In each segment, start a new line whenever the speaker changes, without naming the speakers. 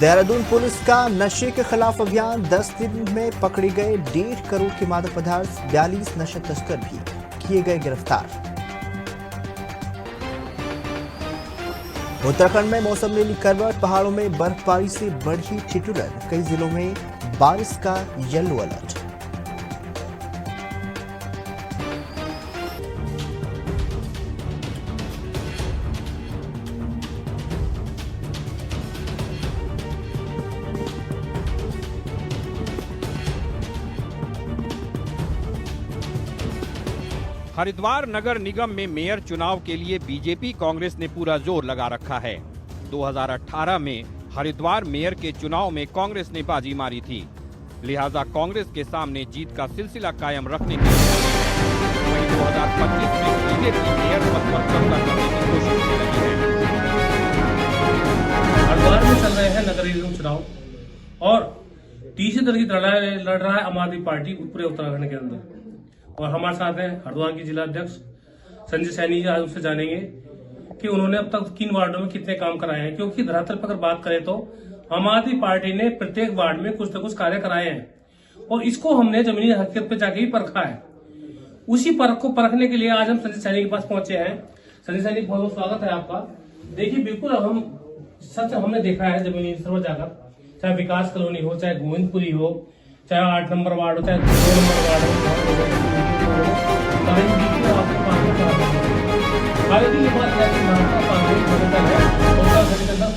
Dehradun police का नशे के खिलाफ अभियान, 10 दिन में पकड़े गए 1.5 करोड़ के मादक पदार्थ, 42 नशा तस्कर भी किए गए गिरफ्तार। उत्तराखंड में मौसम ने ली करवट, पहाड़ों में बर्फबारी से बढ़ी ठिठुरन, कई जिलों में बारिश का येलो अलर्ट।
हरिद्वार नगर निगम में मेयर चुनाव के लिए बीजेपी कांग्रेस ने पूरा जोर लगा रखा है। 2018 में हरिद्वार मेयर के चुनाव में कांग्रेस ने बाजी मारी थी, लिहाजा कांग्रेस के सामने जीत का सिलसिला कायम रखने के लिए वहीं 2025 में बीजेपी मेयर पद पर कब्जा करने की कोशिश में लगी है।
हरिद्वार में चल रहे हैं नगर निगम चुनाव और तीसरी तरह की लड़ाई लड़ रहा है आम आदमी पार्टी पूरे उत्तराखंड के अंदर। और हमारे साथ हैं हरिद्वार के जिला अध्यक्ष संजय सैनी जी। आज उनसे जानेंगे कि उन्होंने अब तक किन वार्डों में कितने काम कराए हैं, क्योंकि धरातल पर अगर बात करें तो आम आदमी पार्टी ने प्रत्येक वार्ड में कुछ न कुछ कार्य कराए हैं और इसको हमने जमीनी हकीकत पे जाके ही परखा है। उसी परख को परखने के लिए आज हम संजय सैनी के पास पहुंचे हैं। संजय सैनी, बहुत बहुत स्वागत है आपका। देखिए, बिल्कुल हम सच हमने देखा है जमीनी स्तर पर जाकर, चाहे विकास कॉलोनी हो, चाहे गोविंदपुरी हो, चाहे 8 नंबर वार्ड हो, चाहे 2 नंबर वार्ड हो,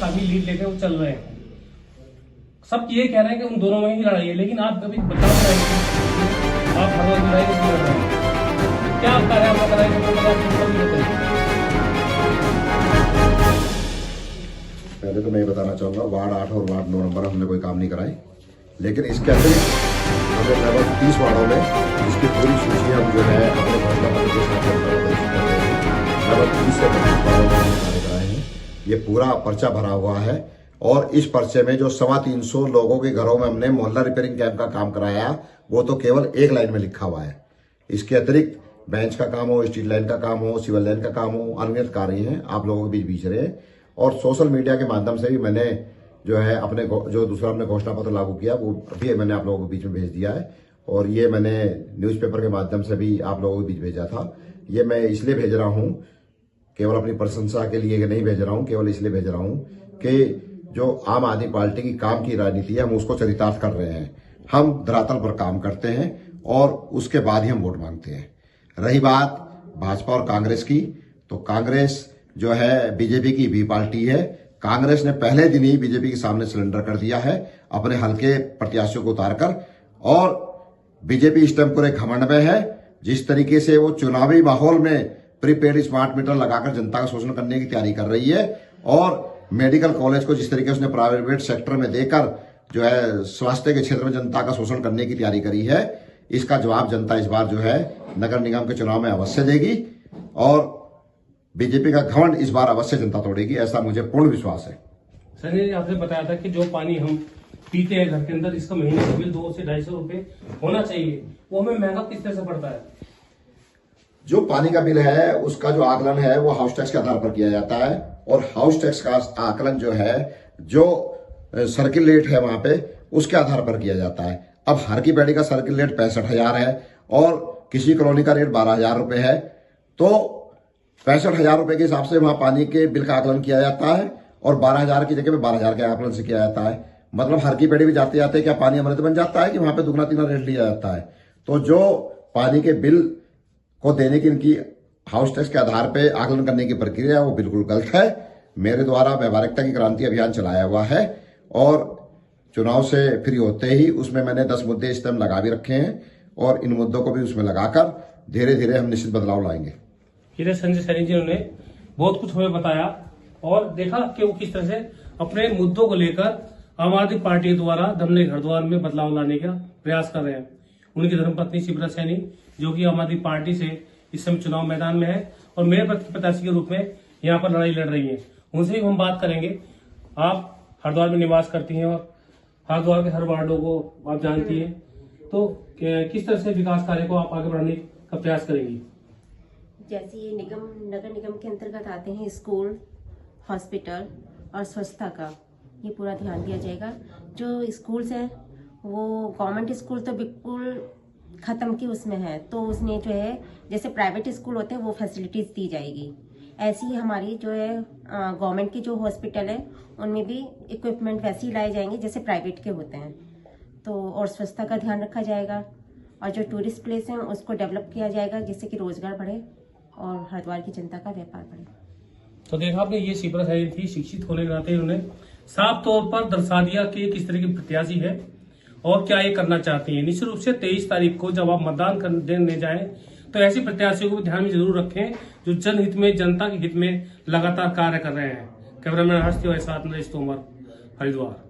काफी लीड लेके वो चल रहे हैं। सब ये कह रहे हैं कि उन दोनों में ही लड़ाई है, लेकिन आप कभी बता रहे हैं आप हर वक्त लड़ाई लड़ रहे हैं, क्या आपका है? आपका
पहले तो मैं ये बताना चाहूंगा, वार्ड 8 और वार्ड 9 नंबर हमने कोई काम नहीं कराए, लेकिन इसके अतिरिक्त हमने लगभग 30 वार्डों में इसकी पूरी सूची हम जो है अपने लगभग 30 से 25 वार्डों में हमने कार्य कराए हैं। ये पूरा पर्चा भरा हुआ है और इस पर्चे में जो 350 लोगों के घरों में हमने मोहल्ला रिपेयरिंग कैंप का काम कराया, वो तो केवल एक लाइन में लिखा हुआ है। इसके अतिरिक्त बेंच का काम हो, स्ट्रीट लाइन का काम हो, सिविल लाइन का काम हो, अनगिनत कार्य हैं आप लोगों के बीच रहे। और सोशल मीडिया के माध्यम से भी मैंने जो है अपने जो दूसरा हमने घोषणा पत्र लागू किया वो भी मैंने आप लोगों के बीच में भेज दिया है और ये मैंने न्यूज़पेपर के माध्यम से भी आप लोगों के बीच भेजा था। ये मैं इसलिए भेज रहा हूं, केवल अपनी प्रशंसा के लिए नहीं भेज रहा हूं, केवल इसलिए भेज रहा हूं कि जो आम आदमी पार्टी की काम की राजनीति है हम उसको चरितार्थ कर रहे हैं। हम धरातल पर काम करते हैं और उसके बाद ही हम वोट मांगते हैं। रही बात भाजपा और कांग्रेस की, तो कांग्रेस जो है बीजेपी की भी पार्टी है। कांग्रेस ने पहले दिन ही बीजेपी के सामने सरेंडर कर दिया है अपने हल्के प्रत्याशियों को उतारकर, और बीजेपी इस टाइम पूरे घमंड में है। जिस तरीके से वो चुनावी माहौल में प्रीपेड स्मार्ट मीटर लगाकर जनता का शोषण करने की तैयारी कर रही है और मेडिकल कॉलेज को जिस तरीके से उसने प्राइवेट सेक्टर में देकर जो है स्वास्थ्य के क्षेत्र में जनता का शोषण करने की तैयारी करी है, इसका जवाब जनता इस बार जो है नगर निगम के चुनाव में अवश्य देगी और बीजेपी का घमंड इस बार अवश्य जनता तोड़ेगी, ऐसा मुझे पूर्ण विश्वास है।
संजय जी, आपने बताया था कि जो पानी हम पीते हैं घर के अंदर, इसका महीने का बिल 200 से 250 रुपए होना चाहिए, वो हमें महंगा किस तरह से पड़ता है?
जो पानी का बिल है उसका जो आकलन है वो हाउस टैक्स के आधार पर किया जाता है और हाउस टैक्स का आकलन जो है जो सर्किल रेट है वहां पे उसके आधार पर किया जाता है। अब हर की पेड़ी का सर्किल रेट 65,000 है और किसी कॉलोनी का रेट 12,000 रुपए है, तो 65,000 रुपए के हिसाब से वहां पानी के बिल का आकलन किया जाता है और 12,000 की जगह पे 12,000 के आकलन से किया जाता है। मतलब हर की पेड़ी भी जाते जाते क्या पानी अमृत बन जाता है कि वहां पे दुगना तीगना रेट लिया जाता है। तो जो पानी के बिल को देने की इनकी हाउस टैक्स के आधार पे आकलन करने की प्रक्रिया वो बिल्कुल गलत है। मेरे द्वारा व्यावहारिकता की क्रांति अभियान चलाया हुआ है और चुनाव से फ्री होते ही उसमें मैंने 10 मुद्दे इस टाइम लगा भी रखे हैं और इन मुद्दों को भी उसमें लगाकर धीरे धीरे हम निश्चित बदलाव लाएंगे।
संजय सैनी जी ने बहुत कुछ हमें बताया और देखा कि वो किस तरह से अपने मुद्दों को लेकर आम आदमी पार्टी द्वारा दमले हरिद्वार में बदलाव लाने का प्रयास कर रहे हैं। उनकी धर्मपत्नी शिवराज सैनी, जो कि आम आदमी पार्टी से इस समय चुनाव मैदान में है और मेरे प्रत्याशी के रूप में यहाँ पर लड़ाई लड़ रही है, उनसे भी हम बात करेंगे। आप हरिद्वार में निवास करती हैं और हरिद्वार के हर वार्डों को आप जानती हैं, तो किस तरह से विकास कार्य को आप आगे बढ़ाने का प्रयास करेंगी?
जैसे ये नगर निगम के अंतर्गत आते हैं स्कूल, हॉस्पिटल और स्वच्छता का, ये पूरा ध्यान दिया जाएगा। जो स्कूल्स हैं वो गवर्नमेंट स्कूल तो बिल्कुल ख़त्म की उसमें है, तो उसने जो है जैसे प्राइवेट स्कूल होते हैं वो फैसिलिटीज़ दी जाएगी। ऐसी ही हमारी जो है गवर्नमेंट की जो हॉस्पिटल है उनमें भी इक्विपमेंट वैसे ही लाए जाएंगे जैसे प्राइवेट के होते हैं। तो और स्वच्छता का ध्यान रखा जाएगा और जो टूरिस्ट प्लेस हैं उसको डेवलप किया जाएगा जिससे कि रोजगार बढ़े और हरिद्वार की जनता का व्यापार बढ़े।
तो देखा आपने, ये शिप्रा सैनी थी। शिक्षित होने के नाते इन्होंने साफ तौर पर दर्शा दिया कि किस तरह की प्रत्याशी है और क्या ये करना चाहती है। निश्चित रूप से 23 तारीख को जब आप मतदान देने जाएं तो ऐसे प्रत्याशियों को भी ध्यान में जरूर रखें जो जनहित में, जनता के हित में लगातार कार्य कर रहे हैं। कैमरामैन हर्ष तिवारी के साथ नरेश तोमर, हरिद्वार।